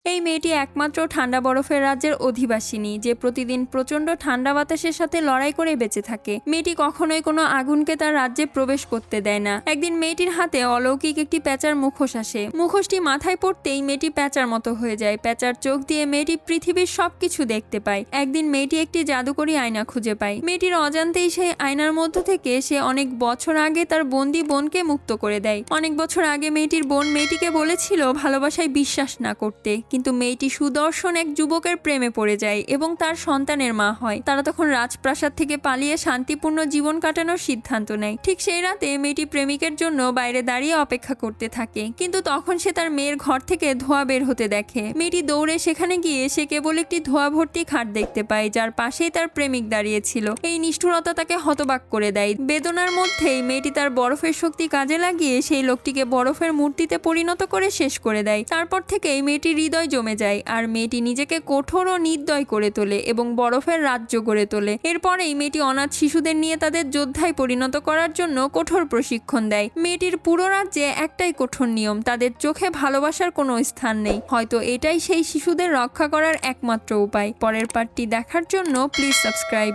এই মেয়েটি একমাত্র ঠান্ডা বরফের রাজ্যের অধিবাসিনী যে প্রতিদিন প্রচন্ড ঠান্ডা বাতাসের সাথে লড়াই করে বেঁচে থাকে। মেয়েটি কখনোই কোনো আগুনকে তার রাজ্যে প্রবেশ করতে দেয় না। একদিন মেয়েটির হাতে অলৌকিক একটি প্যাঁচার মুখোশ আসে। মুখোশটি মাথায় পড়তেই মেয়েটি প্যাঁচার মতো হয়ে যায়। প্যাঁচার চোখ দিয়ে মেয়েটি পৃথিবীর সবকিছু দেখতে পায়। একদিন মেয়েটি একটি জাদুকরী আয়না খুঁজে পায়। মেয়েটির অজান্তেই সেই আয়নার মধ্য থেকে সে অনেক বছর আগে তার বন্দি বোনকে মুক্ত করে দেয়। অনেক বছর আগে মেয়েটির বোন মেয়েটিকে বলেছিল ভালোবাসায় বিশ্বাস না করতে, কিন্তু মেয়েটি সুদর্শন এক যুবকের প্রেমে পড়ে যায় এবং তার সন্তানের মা হয়। তারা তখন রাজপ্রাসাদ থেকে পালিয়ে শান্তিপূর্ণ জীবন কাটানোর সিদ্ধান্ত নেয়। ঠিক সেই রাতে মেয়েটি প্রেমিকের জন্য বাইরে দাঁড়িয়ে অপেক্ষা করতে থাকে, কিন্তু তখন সে তার মেয়ের ঘর থেকে ধোঁয়া বের হতে দেখে। মেয়েটি দৌড়ে সেখানে গিয়ে সে কেবল একটি ধোঁয়া ভর্তি খাট দেখতে পায়, যার পাশেই তার প্রেমিক দাঁড়িয়েছিল। এই নিষ্ঠুরতা তাকে হতবাক করে দেয়। বেদনার মধ্যেই মেয়েটি তার বরফের শক্তি কাজে লাগিয়ে সেই লোকটিকে বরফের মূর্তিতে পরিণত করে শেষ করে দেয়। তারপর থেকেই মেয়েটির হৃদয় জমে যায় আর মেয়েটি নিজেকে কঠোর ও নির্দয় করে তোলে এবং বরফের রাজ্য গড়ে তোলে। এরপরেই মেয়েটি অনাথ শিশুদের নিয়ে তাদের যোদ্ধায় পরিণত করার জন্য কঠোর প্রশিক্ষণ দেয়। মেয়েটির পুরো রাজ্যে একটাই কঠোর নিয়ম, তাদের চোখে ভালোবাসার কোনো স্থান নেই। হয়তো এটাই সেই শিশুদের রক্ষা করার একমাত্র উপায়। পরের পার্টটি দেখার জন্য প্লিজ সাবস্ক্রাইব।